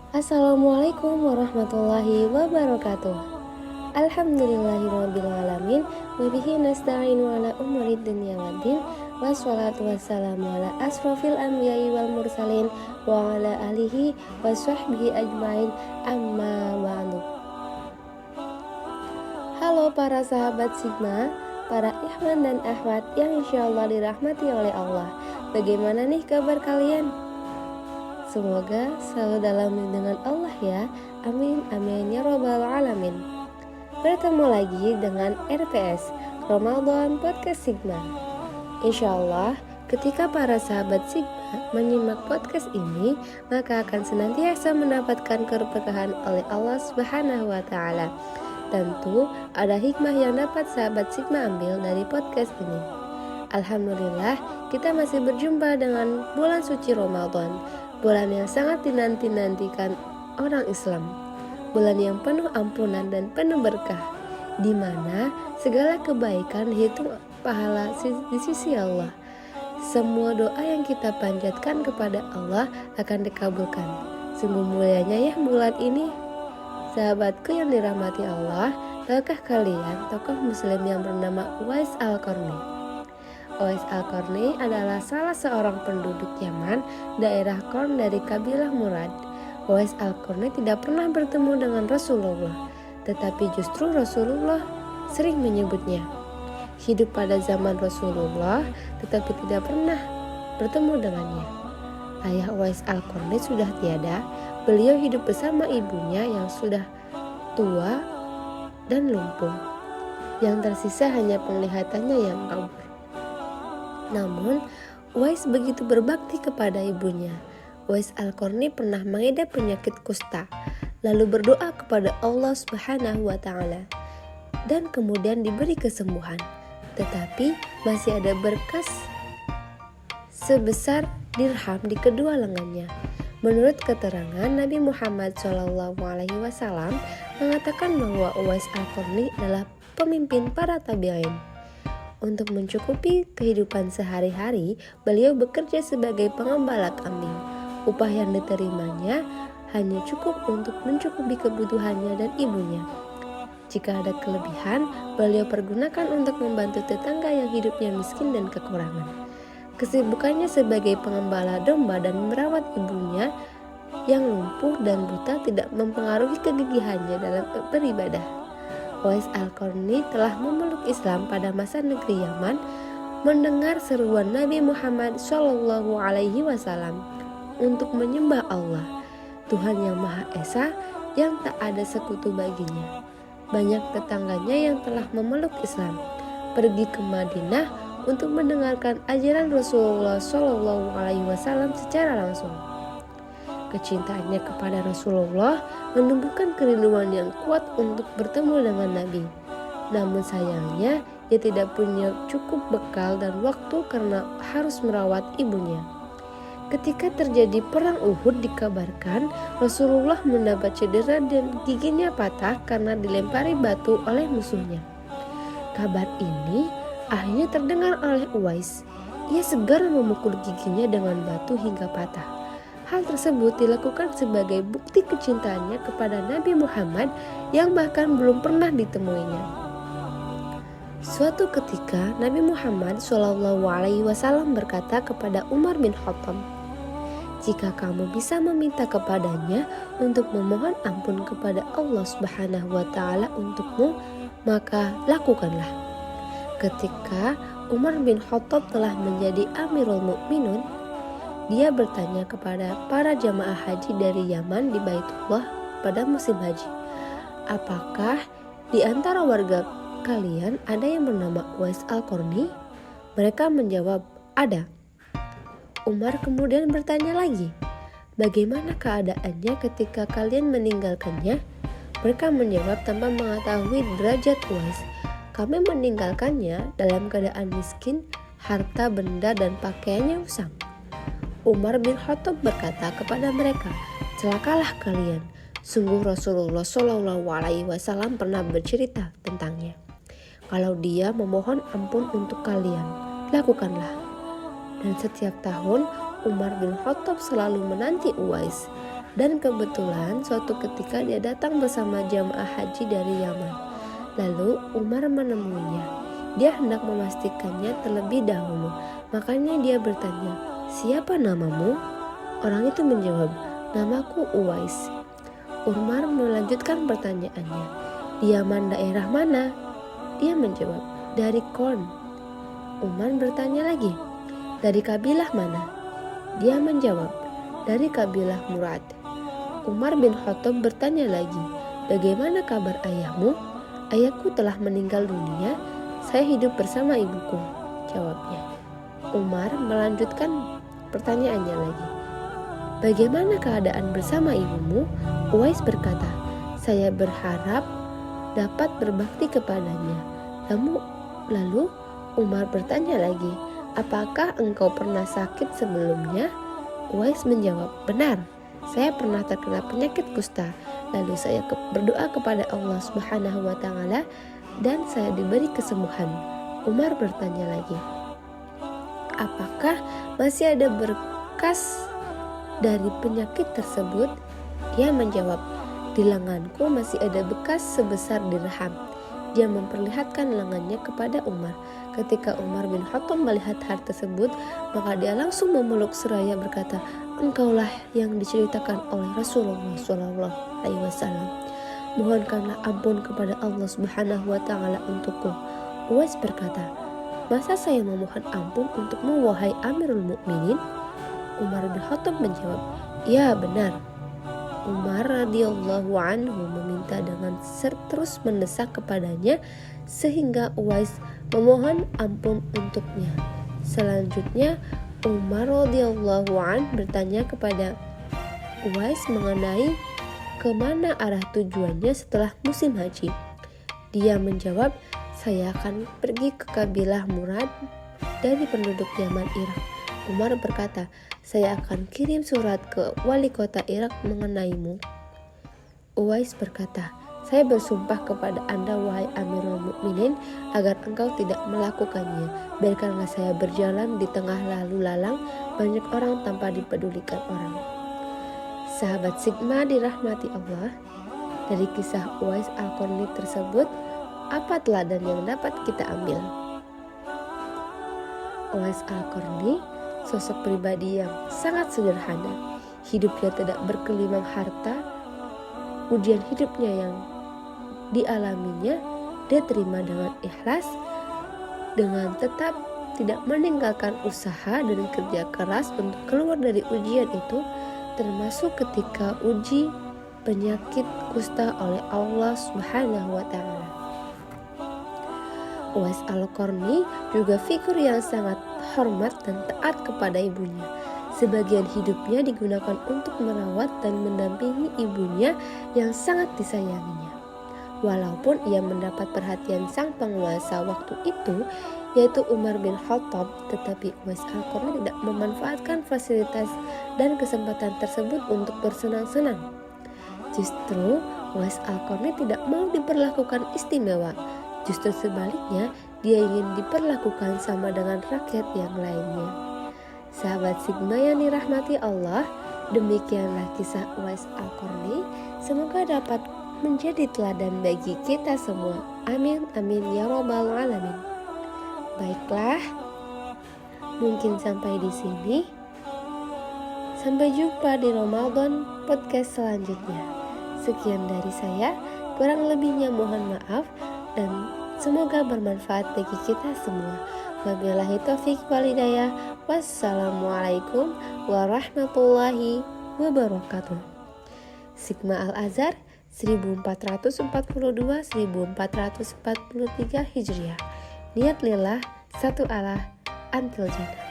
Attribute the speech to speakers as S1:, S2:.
S1: Assalamualaikum warahmatullahi wabarakatuh. Alhamdulillahirrabbilalamin. Wabihi nasta'in wa ala umurid dunya waddin. Wassalatu wassalamu ala asrofil anbiya'i wal mursalin wa ala alihi wa sahbihi ajmain, amma ba'du. Halo para sahabat Sigma, para ikhwan dan akhwat yang insyaallah dirahmati oleh Allah. Bagaimana nih kabar kalian? Semoga selalu dalam lindungan Allah ya. Amin amin ya robbal alamin. Bertemu lagi dengan RPS Ramadan Podcast Sigma. Insya Allah ketika para sahabat Sigma menyimak podcast ini, maka akan senantiasa mendapatkan keberkahan oleh Allah Subhanahu wa Ta'ala. Tentu ada hikmah yang dapat sahabat Sigma ambil dari podcast ini. Alhamdulillah kita masih berjumpa dengan bulan suci Ramadan, bulan yang sangat dinanti-nantikan orang Islam, bulan yang penuh ampunan dan penuh berkah, di mana segala kebaikan dihitung pahala di sisi Allah. Semua doa yang kita panjatkan kepada Allah akan dikabulkan. Sungguh mulianya ya bulan ini. Sahabatku yang dirahmati Allah, tahukah kalian tokoh muslim yang bernama Uwais Al-Qarni? Uwais Al-Qarni adalah salah seorang penduduk Yaman, daerah Qarn dari kabilah Murad. Uwais Al-Qarni tidak pernah bertemu dengan Rasulullah, tetapi justru Rasulullah sering menyebutnya. Hidup pada zaman Rasulullah, tetapi tidak pernah bertemu dengannya. Ayah Uwais Al-Qarni sudah tiada. Beliau hidup bersama ibunya yang sudah tua dan lumpuh. Yang tersisa hanya penglihatannya yang kabur. Namun, Uwais begitu berbakti kepada ibunya. Uwais Al-Qarni pernah mengidap penyakit kusta, lalu berdoa kepada Allah Subhanahu wa Ta'ala, dan kemudian diberi kesembuhan. Tetapi masih ada berkas sebesar dirham di kedua lengannya. Menurut keterangan Nabi Muhammad SAW mengatakan bahwa Uwais Al-Qarni adalah pemimpin para tabi'in. Untuk mencukupi kehidupan sehari-hari, beliau bekerja sebagai pengembala kambing. Upah yang diterimanya hanya cukup untuk mencukupi kebutuhannya dan ibunya. Jika ada kelebihan, beliau pergunakan untuk membantu tetangga yang hidupnya miskin dan kekurangan. Kesibukannya sebagai pengembala domba dan merawat ibunya yang lumpuh dan buta tidak mempengaruhi kegigihannya dalam beribadah. Uwais Al-Qarni telah memeluk Islam pada masa negeri Yaman, mendengar seruan Nabi Muhammad SAW untuk menyembah Allah, Tuhan yang Maha Esa yang tak ada sekutu baginya. Banyak tetangganya yang telah memeluk Islam pergi ke Madinah untuk mendengarkan ajaran Rasulullah SAW secara langsung. Kecintaannya kepada Rasulullah menumbuhkan kerinduan yang kuat untuk bertemu dengan Nabi. Namun sayangnya, ia tidak punya cukup bekal dan waktu karena harus merawat ibunya. Ketika terjadi perang Uhud, dikabarkan Rasulullah mendapat cedera dan giginya patah karena dilempari batu oleh musuhnya. Kabar ini akhirnya terdengar oleh Uwais. Ia segera memukul giginya dengan batu hingga patah. Hal tersebut dilakukan sebagai bukti kecintaannya kepada Nabi Muhammad yang bahkan belum pernah ditemuinya. Suatu ketika Nabi Muhammad SAW berkata kepada Umar bin Khattab, "Jika kamu bisa meminta kepadanya untuk memohon ampun kepada Allah Subhanahu wa Ta'ala untukmu, maka lakukanlah." Ketika Umar bin Khattab telah menjadi Amirul Mukminin, dia bertanya kepada para jamaah haji dari Yaman di Baitullah pada musim haji, "Apakah di antara warga kalian ada yang bernama Uwais Al-Qarni?" Mereka menjawab, "Ada." Umar kemudian bertanya lagi, "Bagaimana keadaannya ketika kalian meninggalkannya?" Mereka menjawab tanpa mengetahui derajat Uwais, "Kami meninggalkannya dalam keadaan miskin, harta benda dan pakaiannya usang." Umar bin Khattab berkata kepada mereka, "Celakalah kalian, sungguh Rasulullah SAW pernah bercerita tentangnya. Kalau dia memohon ampun untuk kalian, lakukanlah." Dan setiap tahun Umar bin Khattab selalu menanti Uwais Dan kebetulan suatu ketika dia datang bersama jamaah haji dari Yaman. Lalu Umar menemuinya. Dia hendak memastikannya terlebih dahulu. Makanya dia bertanya, "Siapa namamu?" Orang itu menjawab, "Namaku Uwais." Umar melanjutkan pertanyaannya, "Di Yaman daerah mana?" Dia menjawab, "Dari Korn." Umar bertanya lagi, "Dari kabilah mana?" Dia menjawab, "Dari kabilah Murad." Umar bin Khattab bertanya lagi, "Bagaimana kabar ayahmu?" "Ayahku telah meninggal dunia, saya hidup bersama ibuku," jawabnya. Umar melanjutkan pertanyaannya lagi, "Bagaimana keadaan bersama ibumu?" Uwais berkata, "Saya berharap dapat berbakti kepadanya." Lalu Umar bertanya lagi, "Apakah engkau pernah sakit sebelumnya?" Uwais menjawab, "Benar, saya pernah terkena penyakit kusta. Lalu saya berdoa kepada Allah Subhanahu wa Ta'ala dan saya diberi kesembuhan." Umar bertanya lagi, "Apakah masih ada bekas dari penyakit tersebut?" Dia menjawab, "Di lenganku masih ada bekas sebesar dirham." Dia memperlihatkan lengannya kepada Umar. Ketika Umar bin Khattab melihat hal tersebut, maka dia langsung memeluk seraya berkata, "Engkaulah yang diceritakan oleh Rasulullah SAW. Mohonkanlah ampun kepada Allah Subhanahu wa Ta'ala untukku." Uwais berkata, "Masa saya memohon ampun untukmu wahai Amirul Mukminin?" Umar bin Khattab menjawab, "Ya benar." Umar radhiyallahu anhu meminta dengan terus mendesak kepadanya sehingga Uwais memohon ampun untuknya. Selanjutnya Umar radhiyallahu anhu bertanya kepada Uwais mengenai kemana arah tujuannya setelah musim haji. Dia menjawab, "Saya akan pergi ke kabilah Murad dari penduduk Yaman Irak." Umar berkata, "Saya akan kirim surat ke wali kota Irak mengenaimu." Uwais berkata, "Saya bersumpah kepada Anda wahai Amirul Mukminin agar engkau tidak melakukannya. Biarkanlah saya berjalan di tengah lalu lalang banyak orang tanpa dipedulikan orang." Sahabat Sigma dirahmati Allah, dari kisah Uwais Al-Qarni tersebut, apa teladan yang dapat kita ambil? Uwais Al-Qarni sosok pribadi yang sangat sederhana. Hidupnya tidak bergelimang harta. Ujian hidupnya yang dialaminya, dia terima dengan ikhlas, dengan tetap tidak meninggalkan usaha dan kerja keras untuk keluar dari ujian itu, termasuk ketika uji penyakit kusta oleh Allah Subhanahu wa Ta'ala. Uwais Al-Qarni juga figur yang sangat hormat dan taat kepada ibunya. Sebagian hidupnya digunakan untuk merawat dan mendampingi ibunya yang sangat disayanginya. Walaupun ia mendapat perhatian sang penguasa waktu itu, yaitu Umar bin Khattab, tetapi Uwais Al-Qarni tidak memanfaatkan fasilitas dan kesempatan tersebut untuk bersenang-senang. Justru Uwais Al-Qarni tidak mau diperlakukan istimewa. Justru sebaliknya, dia ingin diperlakukan sama dengan rakyat yang lainnya. Sahabat Sigma yang dirahmati Allah, demikianlah kisah Uwais Al-Qarni. Semoga dapat menjadi teladan bagi kita semua. Amin, amin, ya robbal alamin. Baiklah, mungkin sampai di sini. Sampai jumpa di Ramadan podcast selanjutnya. Sekian dari saya, kurang lebihnya mohon maaf dan semoga bermanfaat bagi kita semua. Wabillahi taufiq wal hidayah. Wassalamualaikum warahmatullahi wabarakatuh. Sigma Al-Azhar 1442-1443 Hijriah. Niat lillah, satu Allah, antil jannah.